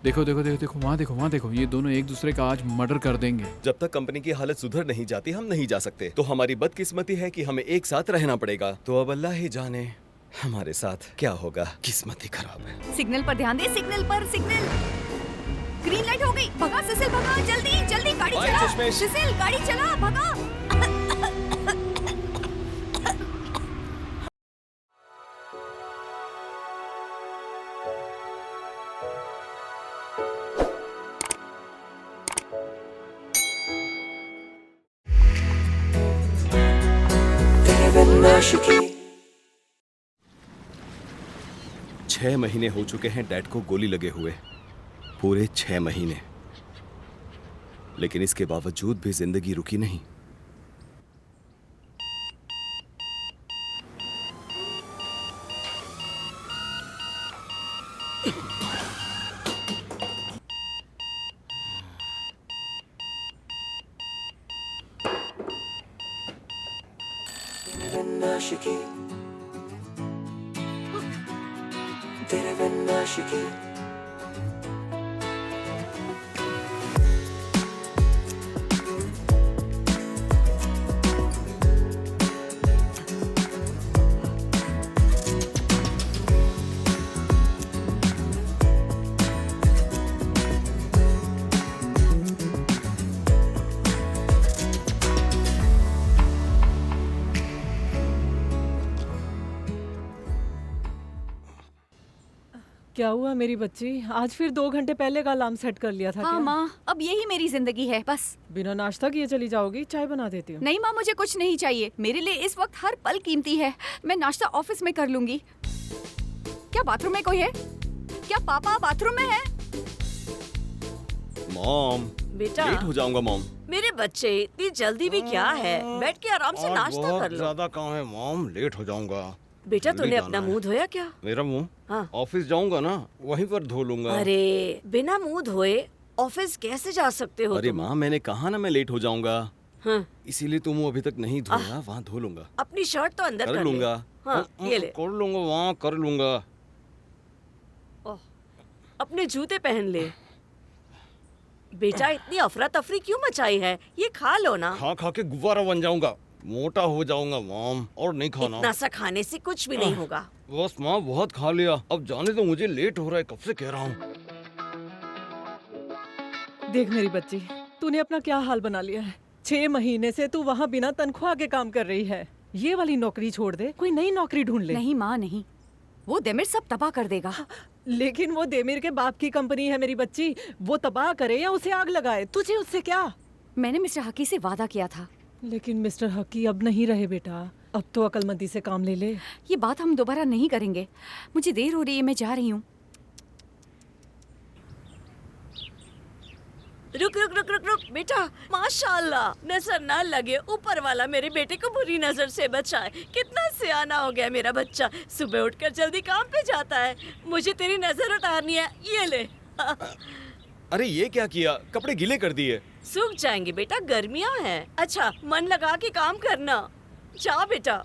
देखो देखो देखो देखो, वहाँ देखो, ये दोनों एक दूसरे का आज मर्डर कर देंगे। जब तक कंपनी की हालत सुधर नहीं जाती हम नहीं जा सकते। तो हमारी बदकिस्मती है कि हमें एक साथ रहना पड़ेगा। तो अब अल्लाह ही जाने हमारे साथ क्या होगा। किस्मत ही खराब है। सिग्नल पर ध्यान दे, सिग्नल पर, सिग्नल। ग्रीन लाइट हो गई, भगा सिसिल भगा, जल्दी जल्दी गाड़ी बाय, चला। चश्मेश। सिसिल गाड़ी चला, भगा। छह महीने हो चुके हैं डैड को गोली लगे हुए, पूरे 6 महीने। लेकिन इसके बावजूद भी जिंदगी रुकी नहीं। तेरे बिन आशिकी क्या हुआ मेरी बच्ची? आज फिर 2 घंटे पहले का अलार्म सेट कर लिया था हाँ क्या? माँ, अब यही मेरी जिंदगी है बस। बिना नाश्ता किए चली जाओगी? चाय बना देती हूँ। नहीं माँ, मुझे कुछ नहीं चाहिए। मेरे लिए इस वक्त हर पल कीमती है। मैं नाश्ता ऑफिस में कर लूंगी। क्या बाथरूम में कोई है? क्या पापा बाथरूम में है? मॉम, बेटा, लेट हो जाऊंगा मॉम। मेरे बच्चे इतनी जल्दी भी क्या है? बैठ के आराम से नाश्ता कर लो। ज्यादा काम है मॉम, लेट हो जाऊंगा। बेटा जल्दी तूने जाना अपना है। मुंह धोया क्या? मेरा मुंह? हाँ। ऑफिस जाऊंगा ना, वहीं पर धो लूंगा। अरे बिना मुंह धोए ऑफिस कैसे जा सकते हो अरे तुम? माँ, मैंने कहा ना मैं लेट हो जाऊंगा, हाँ, इसीलिए तो मुंह अभी तक नहीं धोया। वहाँ धो लूंगा। अपनी शर्ट तो अंदर कर कर ले। लूंगा। हाँ, ये ले। कर लूंगा, वहाँ कर लूंगा। ओह, अपने जूते पहन ले। बेटा इतनी अफरा तफरी क्यों मचाई है? ये खा लो ना। खा खा के गुब्बारा बन जाऊंगा, मोटा हो जाऊंगा मॉम। और नहीं खाना। इतना सा खाने से कुछ भी नहीं होगा। बस माँ, बहुत खा लिया, अब जाने दो मुझे, लेट हो रहा है, कब से कह रहा हूँ। देख मेरी बच्ची, तूने अपना क्या हाल बना लिया है। 6 महीने से तू वहाँ बिना तनख्वाह के काम कर रही है। ये वाली नौकरी छोड़ दे, कोई नई नौकरी ढूंढ ले। नहीं माँ नहीं, वो देमिर सब तबाह कर देगा। लेकिन वो देमिर के बाप की कंपनी है मेरी बच्ची। वो तबाह करे या उसे आग लगाए, तुझे उससे क्या? मैंने मिस्टर हकी से वादा किया था। लेकिन मिस्टर हकी अब नहीं रहे बेटा, अब तो अक्लमंदी से काम ले ले। ये बात हम दोबारा नहीं करेंगे। मुझे देर हो रही है, मैं जा रही हूँ। रुक रुक रुक रुक रुक बेटा, माशाल्लाह, नजर ना लगे, ऊपर वाला मेरे बेटे को बुरी नजर से बचाए। कितना सियाना हो गया मेरा बच्चा, सुबह उठकर जल्दी काम पे जाता है। मुझे तेरी नजर उतारनी है, ये ले। अरे ये क्या किया, कपड़े गीले कर दिए। सूख जाएंगे बेटा, गर्मियाँ हैं। अच्छा मन लगा के काम करना, जा बेटा।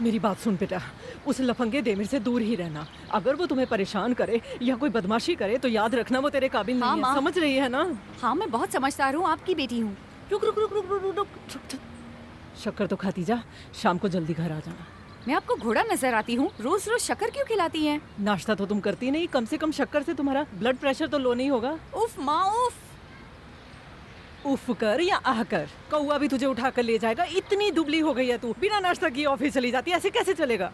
मेरी बात सुन बेटा, उस लफंगे देमिर से दूर ही रहना। अगर वो तुम्हें परेशान करे या कोई बदमाशी करे तो याद रखना वो तेरे काबिल हाँ, नहीं है। माँ। समझ रही है ना? हाँ मैं बहुत समझदार हूँ, आपकी बेटी हूँ। रुक रुक रुक रुक रुक रुक रुक। शक्कर तो खाती जा, शाम को जल्दी घर आ जाना। मैं आपको घोड़ा नजर आती हूँ, रोज रोज शक्कर क्यों खिलाती हैं? नाश्ता तो तुम करती नहीं, कम से कम शक्कर से तुम्हारा ब्लड प्रेशर तो लो नहीं होगा। उफ माँ उफ। उफ कर या आह कर, कौआ भी तुझे उठा कर ले जाएगा। इतनी दुबली हो गई है तू, बिना नाश्ता किए ऑफिस चली जाती है, ऐसे कैसे चलेगा?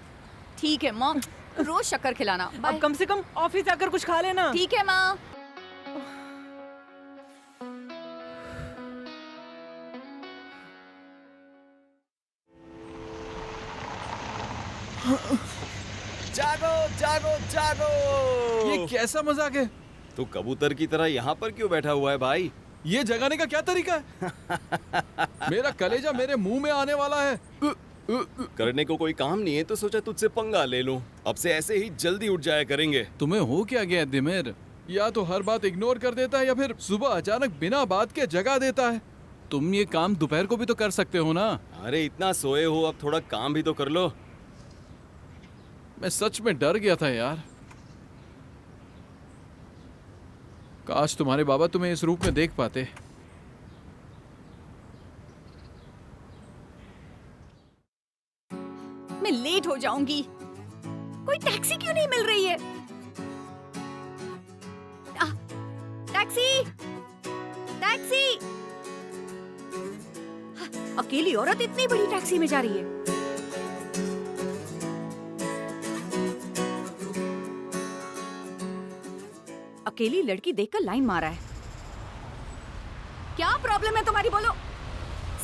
ठीक है माँ, रोज शक्कर खिलाना। बाय। अब कम से कम ऑफिस जाकर कुछ खा लेना। ठीक है माँ। जागो जागो जागो। ये कैसा मजाक है? तू कबूतर की तरह यहाँ पर क्यों बैठा हुआ है भाई? ये जगाने का क्या तरीका है? मेरा कलेजा मेरे मुंह में आने वाला है। करने को कोई काम नहीं है तो सोचा तुझसे पंगा ले लूं। अब से ऐसे ही जल्दी उठ जाया करेंगे। तुम्हें हो क्या गया दिमेर? या तो हर बात इग्नोर कर देता है या फिर सुबह अचानक बिना बात के जगा देता है। तुम ये काम दोपहर को भी तो कर सकते हो ना। अरे इतना सोए हो, अब थोड़ा काम भी तो कर लो। मैं सच में डर गया था यार। काश तुम्हारे बाबा तुम्हें इस रूप में देख पाते। मैं लेट हो जाऊंगी। कोई टैक्सी क्यों नहीं मिल रही है? Taxi, taxi. अकेली औरत इतनी बड़ी टैक्सी में जा रही है। अकेली लड़की देखकर लाइन मारा है। क्या प्रॉब्लम है तुम्हारी, बोलो।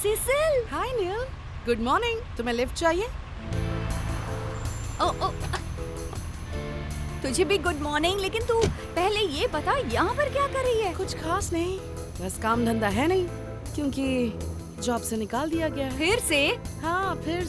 सिसिल। हाय नील, गुड मॉर्निंग। तुम्हें लिफ्ट चाहिए? ओ, तुझे भी गुड मॉर्निंग। लेकिन तू पहले ये बता, यहाँ पर क्या कर रही है? कुछ खास नहीं, बस काम धंधा है नहीं, क्योंकि जॉब से निकाल दिया गया है। फिर से? हाँ, फिर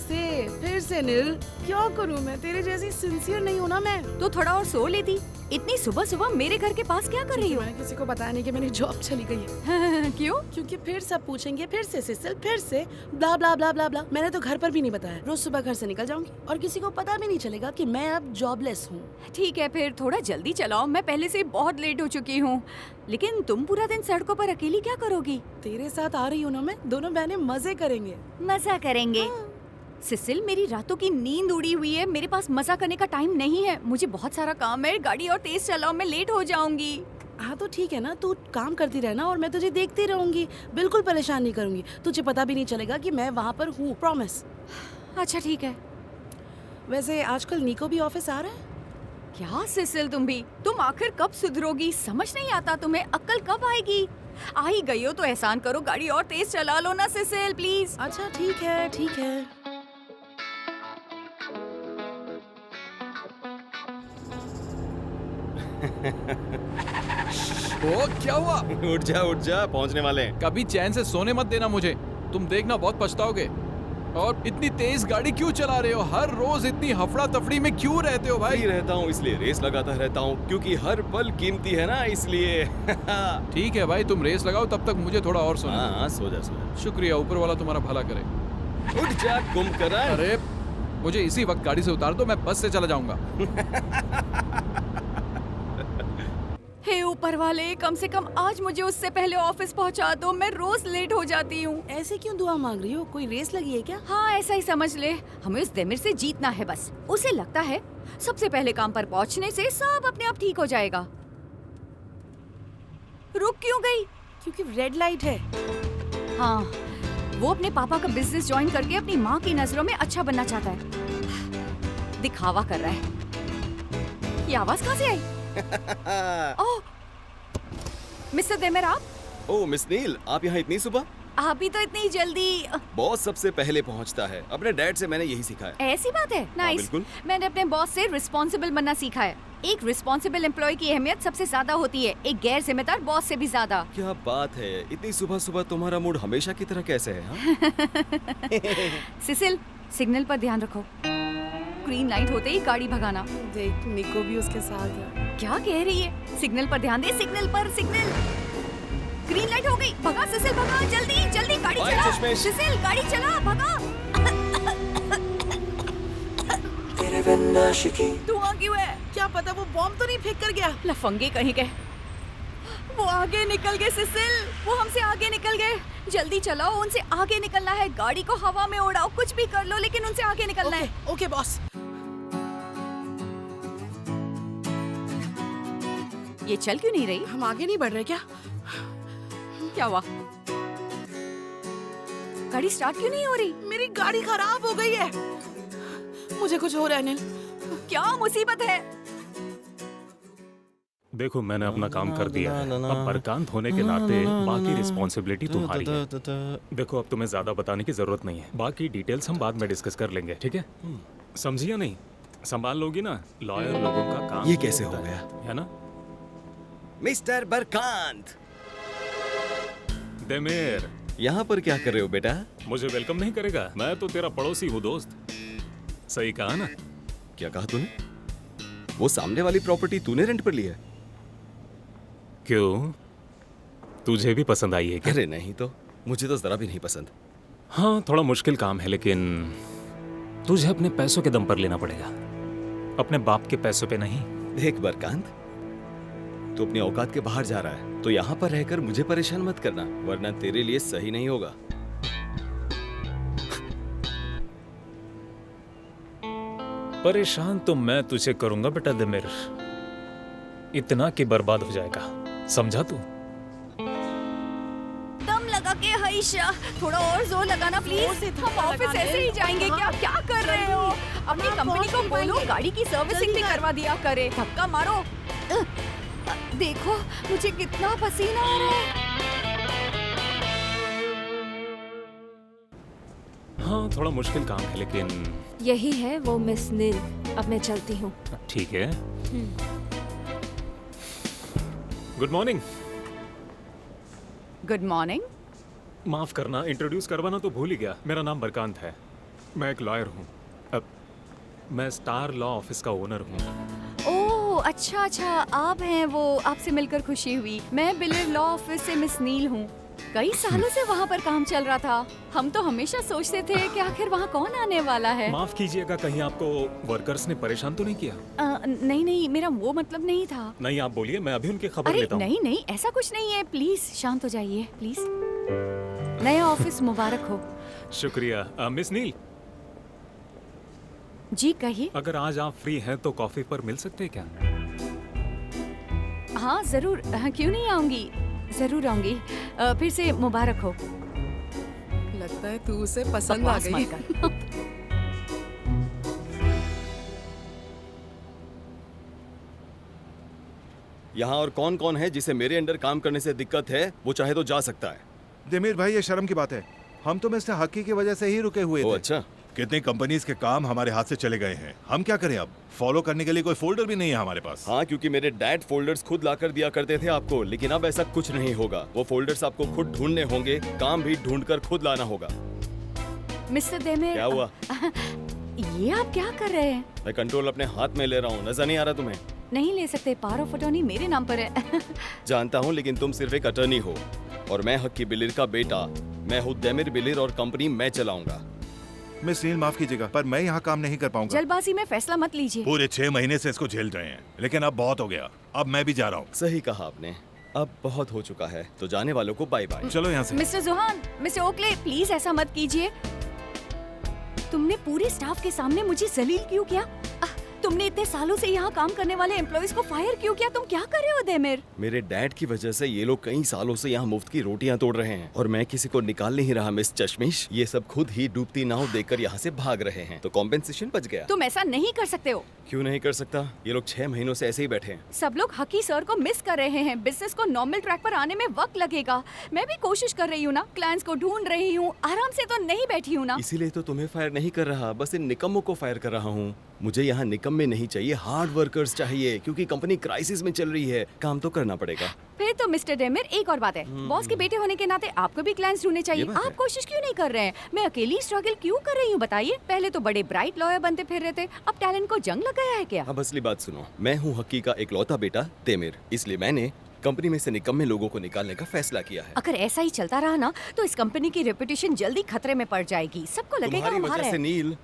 से नील। क्या करूँ मैं, तेरे जैसी सिंसियर नहीं हूँ ना मैं। तो थोड़ा और सो लेती। इतनी सुबह सुबह मेरे घर के पास क्या कर रही हो? मैंने किसी को बताया नहीं कि मेरी जॉब चली गई है। क्यों? क्योंकि फिर सब पूछेंगे, फिर से सिसिल, फिर से ब्ला ब्ला ब्ला ब्ला ब्ला। मैंने तो घर पर भी नहीं बताया। रोज सुबह घर से निकल जाऊंगी और किसी को पता भी नहीं चलेगा कि मैं अब जॉबलेस हूँ। ठीक है, फिर थोड़ा जल्दी चलाओ। मैं पहले से बहुत लेट हो चुकी हूँ। लेकिन तुम पूरा दिन सड़कों पर अकेली क्या करोगी? तेरे साथ आ रही हूँ ना मैं, दोनों बहनें मजे करेंगे। मजा करेंगे? सिसिल, मेरी रातों की नींद उड़ी हुई है। मेरे पास मजा करने का टाइम नहीं है। मुझे बहुत सारा काम है। गाड़ी और तेज चलाओ, मैं लेट हो जाऊंगी। हाँ तो ठीक है ना, तू काम करती रहना और मैं तुझे देखती रहूंगी। बिल्कुल परेशान नहीं करूंगी। तुझे पता भी नहीं चलेगा कि मैं वहाँ पर हूँ, प्रॉमिस। अच्छा ठीक है। वैसे आजकल निको भी ऑफिस आ रहा है? क्या सिसिल, तुम आखिर कब सुधरोगी? समझ नहीं आता तुम्हें, अक्ल कब आएगी? आ ही गई हो तो एहसान करो, गाड़ी और तेज चला लो ना सिसिल, प्लीज। अच्छा ठीक है, ठीक है। ओ, क्या हुआ? उठ जा, पहुंचने वाले हैं। कभी चैन से सोने मत देना मुझे। तुम देखना बहुत पछताओगे। और इतनी तेज गाड़ी क्यों चला रहे हो? हर रोज इतनी हफड़ा तफड़ी में क्यों रहते हो भाई? फ्री रहता हूँ इसलिए रेस लगाता रहता हूँ, क्योंकि हर पल कीमती है ना, इसलिए। ठीक है भाई, तुम रेस लगाओ, तब तक मुझे थोड़ा और सोने दो। हाँ, सो जा। शुक्रिया, ऊपर वाला तुम्हारा भला करे। उठ जा, कुंभकर्ण। अरे मुझे इसी वक्त गाड़ी से उतार दो, मैं बस से चला जाऊंगा। हे ऊपर वाले, कम से कम आज मुझे उससे पहले ऑफिस पहुंचा दो। मैं रोज लेट हो जाती हूँ। ऐसे क्यों दुआ मांग रही हो? कोई रेस लगी है क्या? हाँ, ऐसा ही समझ ले। हमें उस देमिर से जीतना है बस। उसे लगता है सबसे पहले काम पर पहुंचने से सब अपने आप ठीक हो जाएगा। रुक क्यों गई? क्योंकि रेड लाइट है। हाँ, वो अपने पापा का बिजनेस ज्वाइन करके अपनी माँ की नजरों में अच्छा बनना चाहता है। दिखावा कर रहा है। ये आवाज कहाँ से आई? ओह, मिस्टर देमिर, आप? ओह मिस नील, आप यहाँ इतनी सुबह? आप भी तो इतनी जल्दी। बॉस सबसे पहले पहुँचता है। अपने डैड से मैंने यही सीखा है। ऐसी बात है? नाइस। बिल्कुल। मैंने अपने बॉस से रिस्पॉन्सिबल बनना सीखा है। एक रिस्पॉन्सिबल एम्प्लॉय की अहमियत सबसे ज्यादा होती है, एक गैर जिम्मेदार बॉस से भी ज्यादा। क्या बात है, इतनी सुबह सुबह तुम्हारा मूड हमेशा की तरह कैसे है? हाँ? सिसिल, सिग्नल पर ध्यान रखो। ग्रीन लाइट होते ही गाड़ी भगाना। देख, निको भी उसके साथ है। क्या कह रही है? सिग्नल पर ध्यान दे, सिग्नल पर, सिग्नल। ग्रीन लाइट हो गई, भगा सिसिल, भगा, जल्दी जल्दी गाड़ी बाय, चला। चश्मेश। सिसिल, गाड़ी चला, भगा। धुआं क्यों है? क्या पता वो बॉम्ब तो नहीं फेंक कर गया? लफंगे कहीं के। वो आगे निकल गए सिसिल, वो हमसे आगे निकल गए। जल्दी चलाओ, उनसे आगे निकलना है। गाड़ी को हवा में उड़ाओ, कुछ भी कर लो, लेकिन उनसे आगे निकलना है। Okay boss. ये चल क्यों नहीं रही? हम आगे नहीं बढ़ रहे क्या? क्या हुआ? गाड़ी स्टार्ट क्यों नहीं हो रही? मेरी गाड़ी खराब हो गई है। मुझे कुछ हो रहा है नील। क्या मुसीबत है? देखो, मैंने अपना काम कर दिया है। अब बरकांत होने के नाते बाकी रिस्पॉन्सिबिलिटी तुम्हारी है। देखो, अब तुम्हें ज्यादा बताने की जरूरत नहीं है। बाकी डिटेल्स हम बाद में डिस्कस कर लेंगे, ठीक है? समझिए नहीं? संभाल लोगी ना? लॉयर लोगों का काम ये कैसे हो गया? है ना? मिस्टर बरकांत, देमिर, यहाँ पर क्या कर रहे हो बेटा? मुझे वेलकम नहीं करेगा? मैं तो तेरा पड़ोसी हूँ दोस्त। सही कहा ना? क्या कहा तूने? वो सामने वाली प्रॉपर्टी तूने रेंट पर ली है? क्यों, तुझे भी पसंद आई है क्या? अरे नहीं तो, मुझे तो जरा भी नहीं पसंद। हाँ, थोड़ा मुश्किल काम है, लेकिन तुझे अपने पैसों के दम पर लेना पड़ेगा। अपने बाप के पैसों पे नहीं। देख बरकांत, तू अपनी औकात के बाहर जा रहा है तो यहाँ पर रहकर मुझे परेशान मत करना, वरना तेरे लिए सही नहीं होगा। परेशान तो मैं तुझे करूंगा बेटा दिमिर, इतना कि बर्बाद हो जाएगा, समझा तू? दम लगा के हईशा, थोड़ा और जोर लगाना प्लीज। हम ऑफिस ऐसे ही जाएंगे क्या? क्या कर रहे हो? अपनी कंपनी को बोलो गाड़ी की सर्विसिंग भी करवा दिया करे। धक्का मारो। देखो मुझे कितना पसीना आ रहा है। हाँ, थोड़ा मुश्किल काम है लेकिन यही है वो मिस नील। अब मैं चलती हूँ। ठीक है। Good morning. Good morning. माफ करना, इंट्रोड्यूस करवाना तो भूल ही गया। मेरा नाम बरकांत है, मैं एक लॉयर हूँ। अब मैं स्टार लॉ ऑफिस का ओनर हूँ। ओह अच्छा अच्छा, आप हैं वो। आपसे मिलकर खुशी हुई। मैं बिलियर लॉ ऑफिस से मिस नील हूँ। कई सालों से वहाँ पर काम चल रहा था। हम तो हमेशा सोचते थे कि आखिर वहाँ कौन आने वाला है। माफ कीजिएगा, कहीं आपको वर्कर्स ने परेशान तो नहीं किया? नहीं नहीं, मेरा वो मतलब नहीं था। नहीं, आप बोलिए, मैं अभी उनकी खबर अरे लेता हूँ। नहीं नहीं, ऐसा कुछ नहीं है। प्लीज शांत हो जाइए प्लीज। नया ऑफिस मुबारक हो। शुक्रिया। मिस नील, जी कहिए। अगर आज आप फ्री हैं तो कॉफी पर मिल सकते हैं क्या? हाँ जरूर, क्यों नहीं आऊंगी, जरूर आऊंगी। फिर से मुबारक हो। लगता है तू उसे पसंद आ बकवास गई। मत कर। यहाँ और कौन कौन है जिसे मेरे अंडर काम करने से दिक्कत है? वो चाहे तो जा सकता है। दिमिर भाई, ये शर्म की बात है। हम तो मिस्टर हकी की वजह से ही रुके हुए ओ थे। अच्छा। कितनी कंपनीज के काम हमारे हाथ से चले गए हैं। हम क्या करें अब? फॉलो करने के लिए कोई फोल्डर भी नहीं है हमारे पास। हाँ, क्योंकि मेरे डैड फोल्डर्स खुद लाकर दिया करते थे आपको, लेकिन अब ऐसा कुछ नहीं होगा। वो फोल्डर्स आपको खुद ढूंढने होंगे, काम भी ढूंढकर खुद लाना होगा। मिस्टर देमेर, क्या हुआ? ये आप क्या कर रहे हैं? मैं कंट्रोल अपने हाथ में ले रहा हूँ, नजर नहीं आ रहा तुम्हें? नहीं ले सकते, पावर ऑफ अटॉर्नी मेरे नाम पर है। जानता हूँ, लेकिन तुम सिर्फ एक अटर्नी हो और मैं हक्की बिलिर का बेटा। मैं हूँ देमिर बिलिर और कंपनी मैं चलाऊंगा। मिस नील, माफ कीजिएगा, पर मैं यहाँ काम नहीं कर पाऊंगा। जल्दबाजी में फैसला मत लीजिए। पूरे 6 महीने से इसको झेल रहे हैं, लेकिन अब बहुत हो गया। अब मैं भी जा रहा हूँ। सही कहा आपने, अब बहुत हो चुका है, तो जाने वालों को बाय बाय। चलो यहाँ से। मिस्टर जुहान, मिस्टर ओकले, प्लीज ऐसा मत कीजिए। तुमने पूरे स्टाफ के सामने मुझे जलील क्यों किया? तुमने इतने सालों से यहाँ काम करने वाले एम्प्लॉइज को फायर क्यों किया? तुम क्या कर रहे हो देमिर? मेरे डैड की वजह से ये लोग कई सालों से यहाँ मुफ्त की रोटियां तोड़ रहे हैं और मैं किसी को निकाल नहीं रहा मिस चश्मिश। ये सब खुद ही डूबती नाव देखकर यहाँ से भाग रहे हैं, तो कॉम्पेंसेशन बच गया। तुम ऐसा नहीं कर सकते हो। क्यों नहीं कर सकता? ये लोग 6 महीनों से ऐसे ही बैठे हैं। सब लोग हकी सर को मिस कर रहे हैं। बिजनेस को नॉर्मल ट्रैक पर आने में वक्त लगेगा। मैं भी कोशिश कर रही हूँ ना, क्लाइंट्स को ढूंढ रही हूँ, आराम से तो नहीं बैठी हूँ ना। इसीलिए तो तुम्हें फायर नहीं कर रहा, बस इन निकम्मों को फायर कर रहा हूँ। मुझे यहाँ निकम्मे नहीं चाहिए, हार्ड वर्कर्स चाहिए, क्योंकि कंपनी क्राइसिस में चल रही है। काम तो करना पड़ेगा। फिर तो मिस्टर डेमिर, एक और बात है, बॉस के बेटे होने के नाते आपको भी क्लाइंट्स ढूंढने चाहिए। ये बात आप है। कोशिश क्यों नहीं कर रहे हैं? मैं अकेली स्ट्रगल क्यों कर रही हूँ बताइए? पहले तो बड़े ब्राइट लॉयर बनते फिर रहे थे, अब टैलेंट को जंग लग गया है क्या? अब असली बात सुनो, मैं हूँ हक्की का इकलौता बेटा तेमिर, इसलिए मैंने कंपनी में से निकम्मे लोगों को निकालने का फैसला किया है। अगर ऐसा ही चलता रहा ना, तो इस कंपनी की रेपुटेशन जल्दी खतरे में पड़ जाएगी। सबको लगेगा तुम्हारी हम हार वजह से हैं। नील,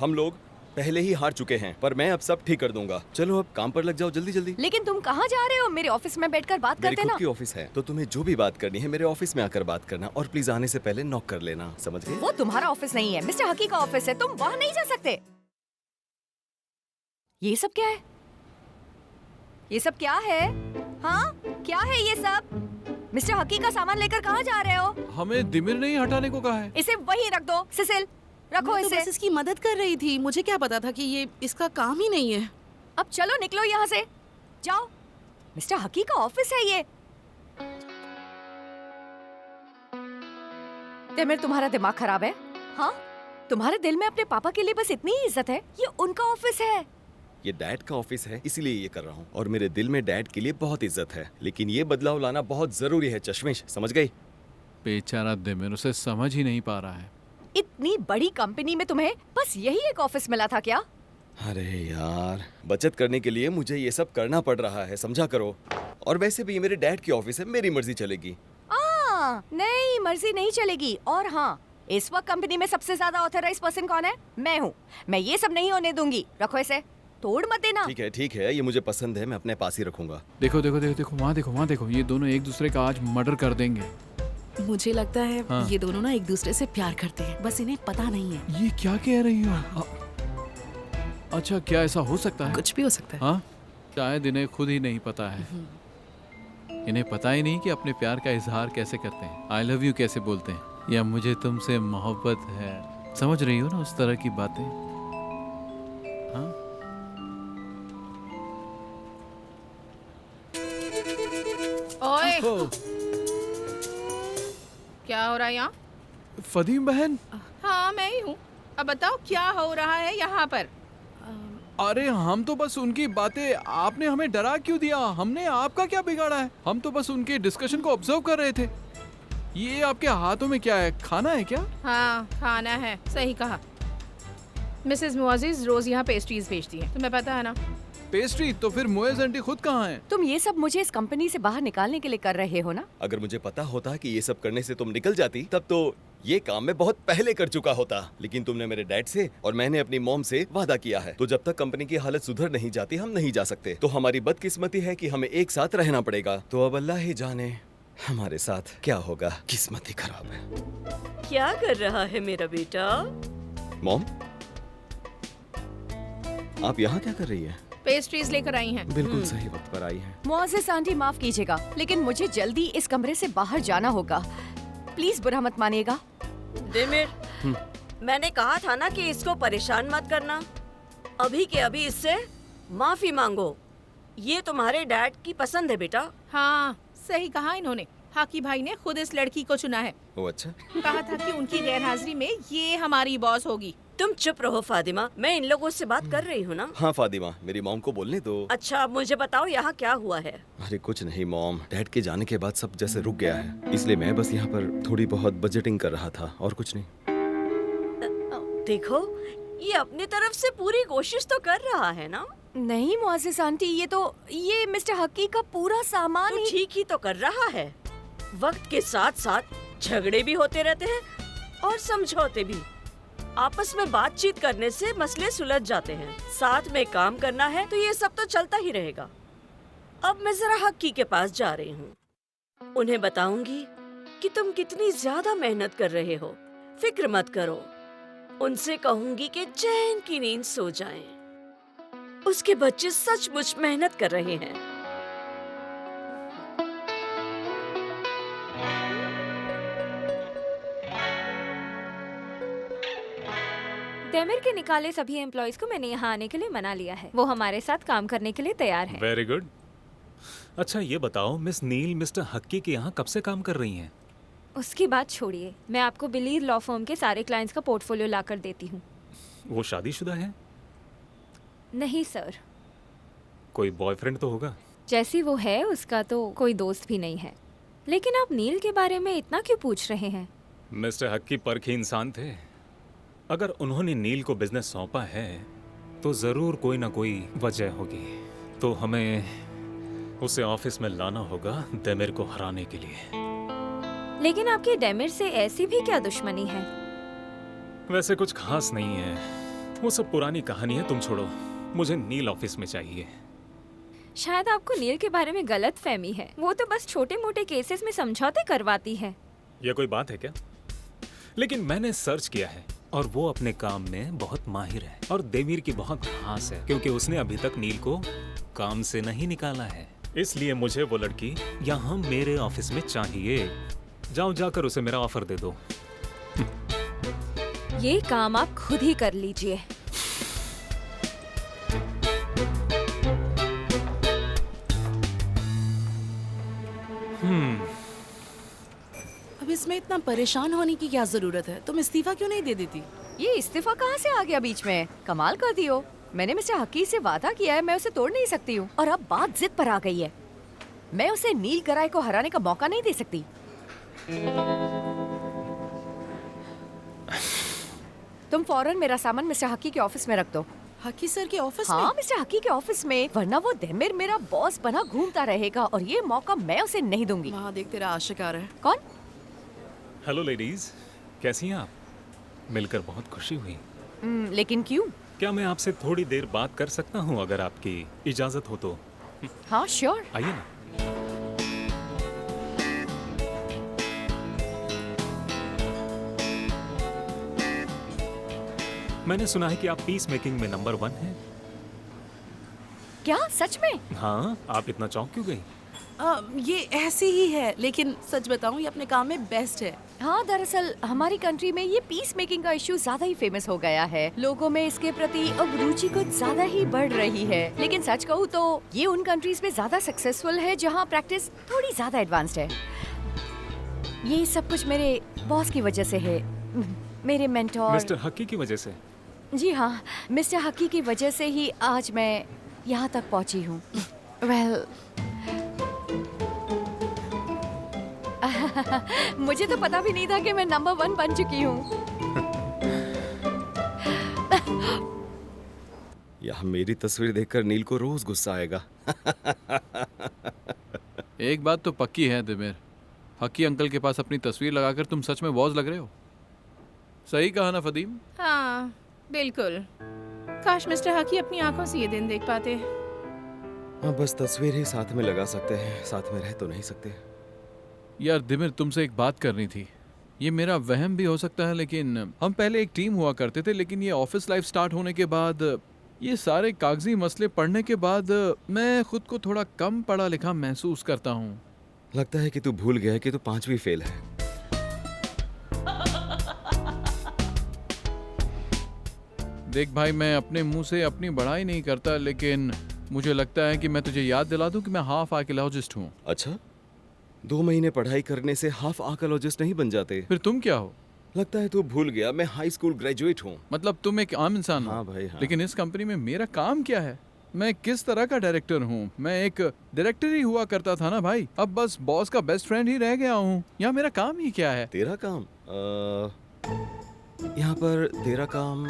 हम लोग पहले ही हार चुके हैं, पर मैं अब सब ठीक कर दूंगा। चलो अब काम पर लग जाओ जल्दी जल्दी। लेकिन तुम कहाँ जा रहे हो? मेरे ऑफिस में बैठकर बात मेरी करते खुद ना। की ऑफिस है, तो तुम्हें जो भी बात करनी है मेरे ऑफिस में आकर बात करना, और प्लीज आने से पहले नॉक कर लेना, समझ गए? वो तुम्हारा ऑफिस नहीं है, मिस्टर हकी का ऑफिस है। तुम वहाँ नहीं जा सकते। ये सब क्या है? ये सब क्या है? हाँ, क्या है ये सब? मिस्टर हकी का सामान लेकर कहाँ जा रहे हो? हमें दिमिर नहीं हटाने को कहा है। इसे वहीं रख दो। सिसिल, रखो मैं तो इसे। बस इसकी मदद कर रही थी। मुझे क्या पता था कि ये इसका काम ही नहीं है। अब चलो निकलो यहाँ से, जाओ। मिस्टर हकी का ऑफिस है ये। तेमिर, तुम्हारा दिमाग खराब है? हाँ, तुम्हारे दिल में अपने पापा के लिए बस इतनी ही इज्जत है? ये उनका ऑफिस है। ये डैड का ऑफिस है, इसीलिए ये कर रहा हूँ, और मेरे दिल में डैड के लिए बहुत इज्जत है, लेकिन ये बदलाव लाना बहुत जरूरी है चश्मिश, समझ गई? बेचारा दिमिर उसे समझ ही नहीं पा रहा है। इतनी बड़ी कंपनी में तुम्हें बस यही एक ऑफिस मिला था क्या? अरे यार, बचत करने के लिए मुझे ये सब करना पड़ रहा है, समझा करो। और वैसे भी ये मेरे डैड की ऑफिस है, मेरी मर्जी चलेगी। नहीं, मर्जी नहीं चलेगी। और हाँ, इस वक्त कंपनी में सबसे ज्यादा ऑथराइज्ड पर्सन कौन है? मैं हूँ। मैं ये सब नहीं होने दूंगी। रखो इसे। तोड़ मत देना। ठीक है, ये मुझे पसंद है, मैं अपने पास ही रखूंगा। देखो देखो देखो देखो, वहाँ देखो, ये दोनों एक दूसरे का आज मर्डर कर देंगे। मुझे लगता है हाँ। ये दोनों ना एक दूसरे से प्यार करते हैं, बस इन्हें पता नहीं है। ये क्या कह रही हो? अच्छा, क्या ऐसा हो सकता है? कुछ भी हो सकता है। हाँ, शायद इन्हें खुद ही नहीं पता है। इन्हें पता ही नहीं कि अपने प्यार का इजहार कैसे करते हैं, आई लव यू कैसे बोलते हैं, या मुझे तुमसे मोहब्बत है। समझ रही हो ना उस तरह की बातें? हाँ? ओए, ओ, क्या हो रहा है यहाँ? फदीम बहन, हाँ मैं ही हूँ। अब बताओ क्या हो रहा है यहाँ पर? अरे हम तो बस उनकी बातें, आपने हमें डरा क्यों दिया? हमने आपका क्या बिगाड़ा है? हम तो बस उनके डिस्कशन को ऑब्जर्व कर रहे थे। ये आपके हाथों में क्या है? खाना है क्या? हाँ खाना है, सही कहा। मिसेस मुआजिज रोज यहाँ पेस्ट्रीज भेजती हैं, तुम्हें पता है ना? पेस्ट्री? तो फिर मोएज आंटी खुद कहाँ हैं? तुम ये सब मुझे इस कंपनी से बाहर निकालने के लिए कर रहे हो ना? अगर मुझे पता होता कि ये सब करने से तुम निकल जाती, तब तो ये काम मैं बहुत पहले कर चुका होता। लेकिन तुमने मेरे डैड से और मैंने अपनी मॉम से वादा किया है, तो जब तक कंपनी की हालत सुधर नहीं जाती हम नहीं जा सकते। तो हमारी बदकिस्मती है कि हमें एक साथ रहना पड़ेगा। तो अब अल्लाह ही जाने हमारे साथ क्या होगा। किस्मत ही खराब है। क्या कर रहा है मेरा बेटा? मॉम, आप यहाँ क्या कर रही हैं? पेस्ट्रीज लेकर आई हैं। बिल्कुल सही वक्त पर आई हैं। मुआज़िज़ आंटी माफ कीजिएगा, लेकिन मुझे जल्दी इस कमरे से बाहर जाना होगा। प्लीज बुरा मत मानिएगा। देमिर, मैंने कहा था ना कि इसको परेशान मत करना। अभी के अभी इससे माफी मांगो। ये तुम्हारे डैड की पसंद है बेटा। हाँ सही कहा इन्होंने। हाकी भाई ने खुद इस लड़की को चुना है। ओ अच्छा। कहा था कि उनकी गैरहाजिरी में ये हमारी बॉस होगी। तुम चुप रहो फातिमा, मैं इन लोगों से बात कर रही हूँ ना। हाँ फातिमा, मेरी मॉम को बोलने दो। अच्छा अब मुझे बताओ यहाँ क्या हुआ है? अरे कुछ नहीं मॉम, डैड के जाने के बाद सब जैसे रुक गया है, इसलिए मैं बस यहाँ पर थोड़ी बहुत बजटिंग कर रहा था और कुछ नहीं। देखो, ये अपनी तरफ से पूरी कोशिश तो कर रहा है ना। नहीं मुआज़िज़ आंटी, ये मिस्टर हकी का पूरा सामान तो ही। ठीक ही तो कर रहा है। वक्त के साथ साथ झगड़े भी होते रहते हैं और समझौते भी। आपस में बातचीत करने से मसले सुलझ जाते हैं। साथ में काम करना है तो ये सब तो चलता ही रहेगा। अब मैं जरा हक्की के पास जा रही हूँ। उन्हें बताऊंगी कि तुम कितनी ज्यादा मेहनत कर रहे हो। फिक्र मत करो। उनसे कहूंगी कि चैन की नींद सो जाएं। उसके बच्चे सचमुच मेहनत कर रहे हैं। डेमिर के निकाले सभी एम्प्लॉयज को मैंने यहाँ आने के लिए मना लिया है। वो हमारे साथ काम करने के लिए तैयार है। Very good. अच्छा ये बताओ, मिस नील मिस्टर हक्की के यहाँ कब से काम कर रही हैं? उसकी बात छोड़िए, मैं आपको बिलीर लॉ फर्म के सारे क्लाइंट्स का पोर्टफोलियो ला कर देती हूँ। वो शादीशुदा है? नहीं सर। कोई बॉयफ्रेंड तो होगा? जैसी वो है उसका तो कोई दोस्त भी नहीं है। लेकिन आप नील के बारे में इतना क्यों पूछ रहे हैं? मिस्टर हक्की परखी इंसान थे। अगर उन्होंने नील को बिजनेस सौंपा है तो जरूर कोई ना कोई वजह होगी। तो हमें उसे ऑफिस में लाना होगा डेमिर को हराने के लिए। लेकिन आपकी डेमिर से ऐसी भी क्या दुश्मनी है? वैसे कुछ खास नहीं है, वो सब पुरानी कहानी है। तुम छोड़ो, मुझे नील ऑफिस में चाहिए। शायद आपको नील के बारे में गलत फहमी है। वो तो बस छोटे मोटे केसेस में समझौते करवाती है। ये कोई बात है क्या? लेकिन मैंने सर्च किया है और वो अपने काम में बहुत माहिर है और देमीर की बहुत खास है, क्योंकि उसने अभी तक नील को काम से नहीं निकाला है। इसलिए मुझे वो लड़की यहाँ मेरे ऑफिस में चाहिए। जाओ जाकर उसे मेरा ऑफर दे दो। ये काम आप खुद ही कर लीजिए। अब इसमें इतना परेशान होने की क्या जरूरत है? तुम इस्तीफा क्यों नहीं दे देती? ये इस्तीफा कहाँ से आ गया बीच में? कमाल कर दी हो। मैंने मिस्टर हकी से वादा किया है, मैं उसे तोड़ नहीं सकती हूँ। और अब बात जिद पर आ गई है। मैं उसे नील गराय को हराने का मौका नहीं दे सकती। तुम फौरन मेरा सामान मिस्टर हकी के ऑफिस में रख दो। हकी सर के ऑफिस हाँ, में? मिस्टर हकी के ऑफिस में, वरना वो देमिर मेरा बॉस बना घूमता रहेगा और ये मौका मैं उसे नहीं दूंगी। वहाँ देख, तेरा आशिक आ रहा है। कौन? हेलो लेडीज, कैसी हैं आप? मिलकर बहुत खुशी हुई। लेकिन क्यों? क्या मैं आपसे थोड़ी देर बात कर सकता हूँ अगर आपकी इजाजत हो तो? हाँ श्योर। आइए ना। मैंने सुना है कि आप पीस मेकिंग में नंबर 1 हैं। क्या सच में? हाँ, आप इतना चौंक क्यों गई? ये ऐसे ही है, लेकिन सच बताऊं ये अपने काम में बेस्ट है। हाँ, दरअसल हमारी कंट्री में ये पीस मेकिंग का इश्यू ज्यादा ही फेमस हो गया है। लोगों में इसके प्रति अब रुचि कुछ ज्यादा ही बढ़ रही है। लेकिन सच कहूँ तो ये उन कंट्रीज में ज्यादा सक्सेसफुल है जहाँ प्रैक्टिस थोड़ी ज्यादा एडवांस्ड है। ये सब कुछ मेरे बॉस की वजह से है, मेरे मेंटोर मिस्टर हकी की वजह से? जी हाँ, मिस्टर हकी की वजह से ही आज मैं यहाँ तक पहुँची हूँ। वेल मुझे तो पता भी नहीं था कि मैं नंबर 1 बन चुकी हूँ। यहाँ मेरी तस्वीर देखकर नील को रोज गुस्सा आएगा। एक बात तो पक्की है दिमिर, हकी अंकल के पास अपनी तस्वीर लगाकर तुम सच में बॉस लग रहे हो। सही कहा ना फदीम? हाँ बिल्कुल। काश मिस्टर हकी अपनी आंखों से ये दिन देख पाते। हाँ, बस तस्वीर ही साथ में लगा सकते हैं, साथ में रह तो नहीं सकते। यार दिमिर, तुमसे एक बात करनी थी। ये मेरा वहम भी हो सकता है, लेकिन हम पहले एक टीम हुआ करते थे, लेकिन ये ऑफिस लाइफ स्टार्ट होने के बाद, ये सारे कागजी मसले पढ़ने के बाद मैं खुद को थोड़ा कम पढ़ा लिखा महसूस करता हूँ। लगता है कि तू भूल गया कि तू 5वीं फेल है। देख भाई, मैं अपने मुंह से अपनी बड़ाई नहीं करता, लेकिन मुझे लगता है कि मैं तुझे याद दिला दूं कि मैं हाफ आर्कियोलॉजिस्ट हूँ। अच्छा, 2 महीने पढ़ाई करने से हाफ आर्कियोलॉजिस्ट नहीं बन जाते। फिर तुम क्या हो? लगता है तू भूल गया, मैं हाई स्कूल ग्रेजुएट हूँ। मतलब तुम एक आम इंसान हो? हाँ भाई हाँ। लेकिन इस कंपनी में मेरा काम क्या है? मैं किस तरह का डायरेक्टर हूँ? मैं एक डायरेक्टर ही हुआ करता था ना भाई, अब बस बॉस का बेस्ट फ्रेंड ही रह गया हूँ। यहाँ मेरा काम ही क्या है? तेरा काम? यहाँ पर तेरा काम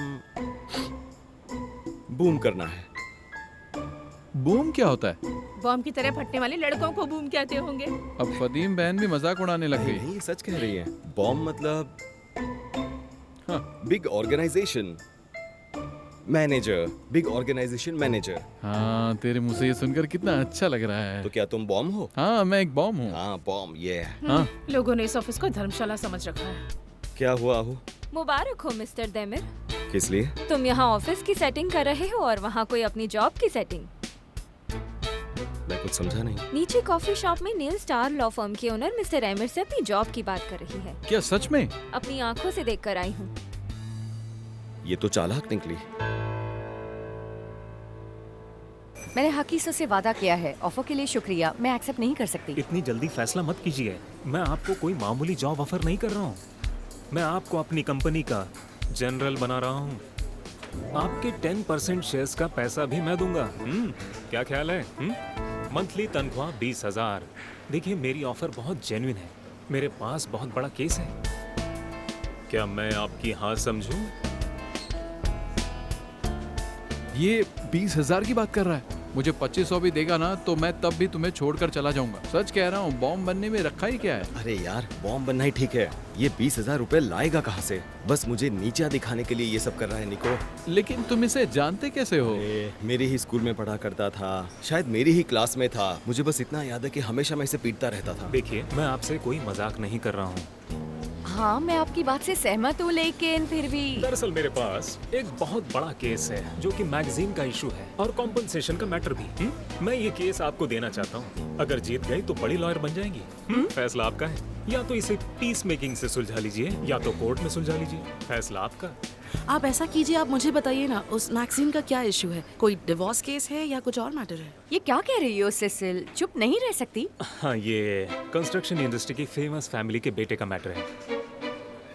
बूम करना है। बूम क्या होता है? बॉम्ब की तरह फटने वाले लड़कों को बूम कहते होंगे। अब फदीम बहन भी मजाक उड़ाने लग गई। नहीं, सच कह रही है। बॉम्ब मतलब हाँ। Big organization manager, big organization manager. हाँ, तेरे मुंह से ये सुनकर कितना अच्छा लग रहा है। तो क्या तुम बॉम्ब हो? हाँ, मैं एक बॉम्ब हूँ। हाँ बॉम्ब, ये हाँ। लोगों ने इस ऑफिस को धर्मशाला समझ रखा है। क्या हुआ आहू? मुबारक हो मिस्टर देमिर। किस लिए? तुम यहाँ ऑफिस की सेटिंग कर रहे हो और वहाँ कोई अपनी जॉब की सेटिंग। मैं कुछ समझा नहीं। नीचे कॉफी शॉप में नील स्टार लॉ फर्म के ओनर मिस्टर एमिर से अपनी जॉब की बात कर रही है। क्या सच में? अपनी आंखों से देख कर आई हूँ। ये तो चालाक निकली। मैंने हकी से वादा किया है। ऑफर के लिए शुक्रिया, मैं एक्सेप्ट नहीं कर सकती। इतनी जल्दी फैसला मत कीजिए। मैं आपको कोई मामूली जॉब ऑफर नहीं कर रहा हूँ। मैं आपको अपनी कंपनी का जनरल बना रहा हूँ। आपके 10% शेयर्स का पैसा भी मैं दूंगा। क्या ख्याल है? मंथली तनख्वाह 20,000। देखिए, मेरी ऑफर बहुत जेन्युइन है। मेरे पास बहुत बड़ा केस है। क्या मैं आपकी हाँ समझूं? ये 20,000 की बात कर रहा है। मुझे 2500 भी देगा ना तो मैं तब भी तुम्हें छोड़कर चला जाऊंगा। सच कह रहा हूँ, बॉम्ब बनने में रखा ही क्या है? अरे यार, बॉम्ब बनना ही ठीक है। ये 20,000 रुपए लाएगा कहाँ से? बस मुझे नीचा दिखाने के लिए ये सब कर रहा है निको। लेकिन तुम इसे जानते कैसे हो? मेरे ही स्कूल में पढ़ा करता था, शायद मेरी ही क्लास में था। मुझे बस इतना याद है कि हमेशा मैं इसे पीटता रहता था। देखिए, मैं आपसे कोई मजाक नहीं कर रहा हूँ। हाँ, मैं आपकी बात से सहमत हूँ, लेकिन फिर भी दरअसल मेरे पास एक बहुत बड़ा केस है जो कि मैगजीन का इशू है और कॉम्पनसेशन का मैटर भी। मैं ये केस आपको देना चाहता हूँ। अगर जीत गई तो बड़ी लॉयर बन जाएंगी। फैसला आपका है। या तो इसे पीस मेकिंग से सुलझा लीजिए या तो कोर्ट में सुलझा लीजिए। फैसला आपका। आप ऐसा कीजिए, आप मुझे बताइए ना, उस मैगजीन का क्या इशू है? कोई डिवोर्स केस है या कुछ और मैटर है? ये क्या कह रही हो सिसिल? चुप नहीं रह सकती। हाँ, ये कंस्ट्रक्शन इंडस्ट्री की फेमस फैमिली के बेटे का मैटर है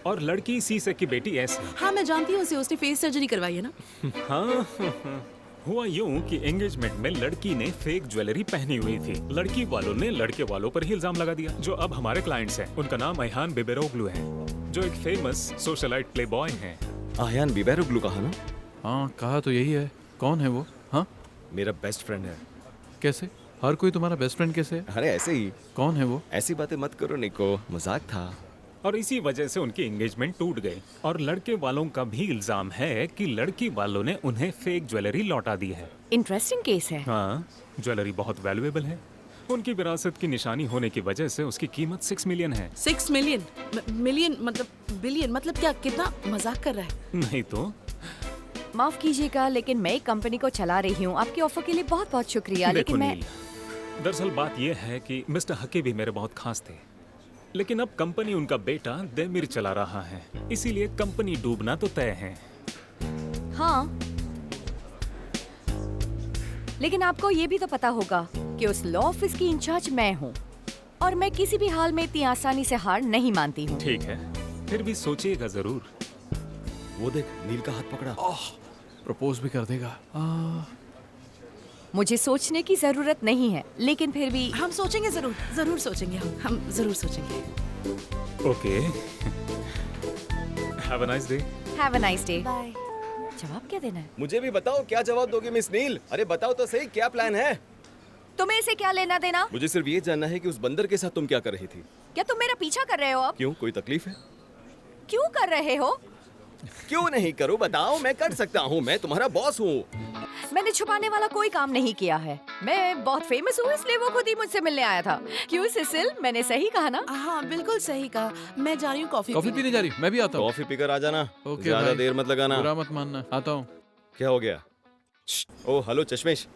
और लड़की सी की बेटी ऐसी। हाँ, मैं जानती हूँ उसे, उसने फेस सर्जरी करवाई है ना। हाँ, हुआ यूं कि एंगेजमेंट में लड़की ने फेक ज्वेलरी पहनी हुई थी। लड़की वालों ने लड़के वालों पर ही इल्जाम लगा दिया, जो अब हमारे क्लाइंट्स हैं। उनका नाम अयहान बिबेरोग्लू है, जो एक फेमस सोशलाइट प्ले बॉय है। अयहान बिबेरोग्लू कहा ना? हाँ, कहा तो यही है। कौन है वो? हाँ, मेरा बेस्ट फ्रेंड है। कैसे? हर कोई तुम्हारा बेस्ट फ्रेंड कैसे है? अरे ऐसे ही। कौन है वो? ऐसी बातें मत करो निको, मजाक था। और इसी वजह से उनकी एंगेजमेंट टूट गई। और लड़के वालों का भी इल्जाम है कि लड़की वालों ने उन्हें फेक ज्वेलरी लौटा दी है। इंटरेस्टिंग केस है। हाँ, ज्वेलरी बहुत वैल्यूएबल है। उनकी विरासत की निशानी होने की वजह से उसकी कीमत 6 मिलियन है। 6 मिलियन? मिलियन मतलब बिलियन? मतलब क्या, कितना मजाक कर रहा है? नहीं तो। माफ कीजिएगा, लेकिन मैं एक कंपनी को चला रही हूँ। आपकी ऑफर के लिए बहुत बहुत शुक्रिया, देखो लेकिन मैं नील, दरअसल बात यह है कि मिस्टर हकी भी मेरे बहुत खास थे, लेकिन अब कंपनी उनका बेटा देमिर चला रहा है, इसीलिए कंपनी डूबना तो तय है। हाँ, लेकिन आपको ये भी तो पता होगा कि उस लॉ ऑफिस की इंचार्ज मैं हूँ, और मैं किसी भी हाल में इतनी आसानी से हार नहीं मानती हूँ। ठीक है, फिर भी सोचिएगा जरूर। वो देख, नील का हाथ पकड़ा। प्रपोज भी कर देगा। मुझे सोचने की जरूरत नहीं है, लेकिन फिर भी हम सोचेंगे, जरूर सोचेंगे। हम जरूर सोचेंगे। Okay, have a nice day. Have a nice day. Bye. जवाब क्या देना है? मुझे भी बताओ, क्या जवाब दोगे मिस नील? अरे बताओ तो सही, क्या प्लान है? तुम्हें इसे क्या लेना देना? मुझे सिर्फ ये जानना है कि उस बंदर के साथ तुम क्या कर रही थी। क्या तुम मेरा पीछा कर रहे हो अब? क्यों, कोई तकलीफ है? क्यों कर रहे हो? क्यों नहीं करूं, बताओ, मैं कर सकता हूँ, मैं तुम्हारा बॉस हूँ। मैंने छुपाने वाला कोई काम नहीं किया है। मैं बहुत फेमस हूँ, इसलिए वो खुद ही मुझसे मिलने आया था। क्यों सिसिल, मैंने सही कहा ना? हाँ बिल्कुल सही कहा। मैं जा रही हूँ कॉफी पीने जा रही हूँ। मैं भी आता हूँ। कॉफी पीकर आ जाना। ओके ज्यादा भाई। देर मत लगाना। बुरा मत मानना, आता हूँ। क्या हो गया? ओ हेलो चश्मेश,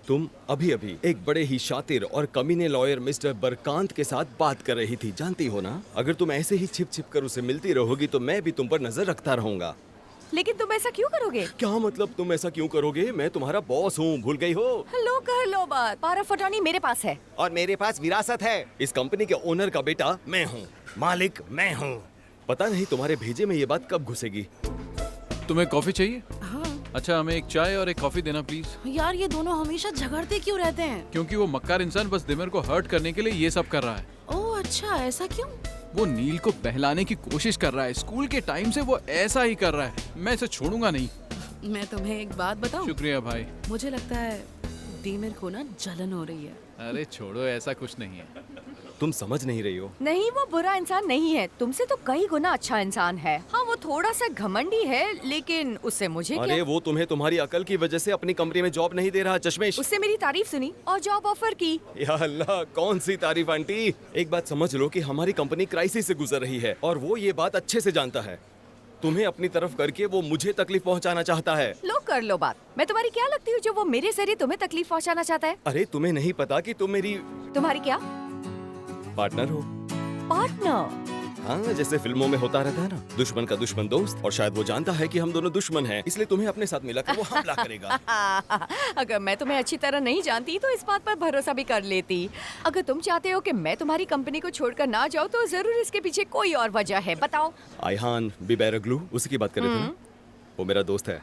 तुम अभी अभी एक बड़े ही शातिर और कमीने लॉयर मिस्टर बरकांत के साथ बात कर रही थी, जानती हो ना? अगर तुम ऐसे ही छिप छिप कर उसे मिलती रहोगी तो मैं भी तुम पर नजर रखता रहूंगा। लेकिन तुम ऐसा क्यों करोगे? क्या मतलब तुम ऐसा क्यों करोगे? मैं तुम्हारा बॉस हूँ, भूल गई हो? लो कर लो बात। पारा फटानी मेरे पास है। और मेरे पास विरासत है। इस कंपनी के ओनर का बेटा मैं हूँ, मालिक मैं हूँ। पता नहीं तुम्हारे भेजे में ये बात कब घुसेगी। तुम्हें कॉफी चाहिए? हाँ अच्छा, हमें एक चाय और एक कॉफी देना प्लीज। यार, ये दोनों हमेशा झगड़ते क्यों रहते हैं? क्योंकि वो मक्कार इंसान बस दिमर को हर्ट करने के लिए ये सब कर रहा है। ओह अच्छा, ऐसा क्यों? वो नील को बहलाने की कोशिश कर रहा है। स्कूल के टाइम से वो ऐसा ही कर रहा है। मैं इसे छोड़ूंगा नहीं। मैं तुम्हें एक बात बताऊं? शुक्रिया भाई। मुझे लगता है डीमर को ना जलन हो रही है। अरे छोड़ो, ऐसा कुछ नहीं है। तुम समझ नहीं रही हो। नहीं, वो बुरा इंसान नहीं है, तुमसे तो कई गुना अच्छा इंसान है। हाँ, वो थोड़ा सा घमंडी है, लेकिन उससे मुझे अरे क्या? वो तुम्हें तुम्हारी अकल की वजह से अपनी कंपनी में जॉब नहीं दे रहा चश्मेश। उससे मेरी तारीफ सुनी और जॉब ऑफर की। या अल्लाह, कौन सी तारीफ आंटी। एक बात समझ लो कि हमारी कंपनी क्राइसिस से गुजर रही है और वो ये बात अच्छे से जानता है। तुम्हें अपनी तरफ करके वो मुझे तकलीफ पहुंचाना चाहता है। लो कर लो बात। मैं तुम्हारी क्या लगती हूँ जो वो मेरे जरिए तुम्हें तकलीफ पहुँचाना चाहता है? अरे तुम्हें नहीं पता कि तुम मेरी तुम्हारी क्या? पार्टनर हो। पार्टनर? हाँ, जैसे फिल्मों में होता रहता है ना, दुश्मन का दुश्मन दोस्त। और शायद वो जानता है कि हम दोनों दुश्मन हैं, इसलिए तुम्हें अपने साथ मिलाकर वो हमला करेगा। अगर मैं तुम्हें अच्छी तरह नहीं जानती तो इस बात पर भरोसा भी कर लेती। अगर तुम चाहते हो कि मैं तुम्हारी कंपनी को छोड़कर ना जाऊँ तो जरूर इसके पीछे कोई और वजह है। बताओ। आयहान बिबेरग्लू, उसी की बात कर रहे थे ना? वो मेरा दोस्त है।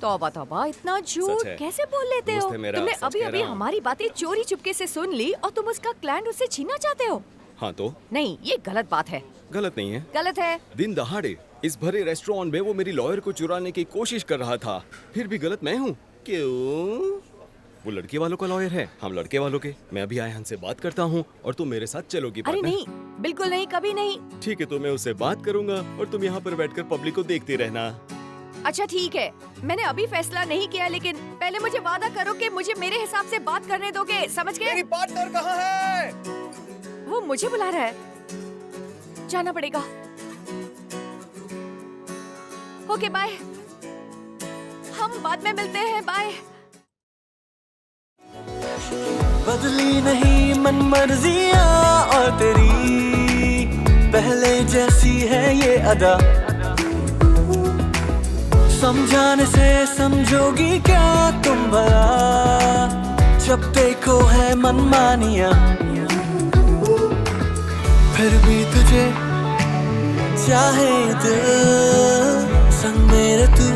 तौबा तौबा, इतना झूठ सच है। कैसे बोल लेते दोस्त हो? है मेरा, तुमने सच अभी कह अभी रहा हूँ। हमारी बातें चोरी चुपके से सुन ली और तुम उसका क्लाइंट उससे छीनना चाहते हो? हाँ तो नहीं, ये गलत बात है। गलत नहीं है। गलत है। दिन दहाड़े इस भरे रेस्टोरेंट में वो मेरी लॉयर को चुराने की कोशिश कर रहा था, फिर भी गलत मैं हूँ। क्यों? वो लड़के वालों का लॉयर है, हम लड़के वालों के। मैं अभी आयहान से बात करता हूँ और तुम मेरे साथ चलोगी अरे पार्टनर? नहीं, बिल्कुल नहीं, कभी नहीं। ठीक है, तो मैं उससे बात करूंगा और तुम यहाँ पर बैठकर पब्लिक को देखते रहना। अच्छा ठीक है, मैंने अभी फैसला नहीं किया, लेकिन पहले मुझे वादा करो कि मुझे मेरे हिसाब से बात करने दोगे, समझ गए? मेरी पार्टनर कहाँ है? वो मुझे बुला रहा है, जाना पड़ेगा। ओके बाय, हम बाद में मिलते हैं, बाय। बदली नहीं मन मर्जियाँ और तेरी पहले जैसी है ये अदा। समझाने से समझोगी क्या तुम भला, जब देखो है मनमानियाँ। फिर भी तुझे चाहे दिल, संग मेरे तू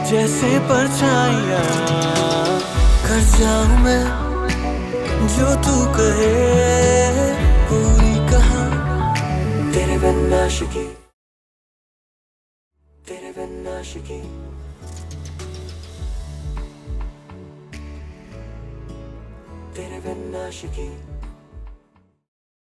जैसे परछाइयाँ। कर जाऊँ मैं जो तू कहे, पूरी कहा तेरे बिन आशिकी, तेरे बिन आशिकी, तेरे बिन आशिकी।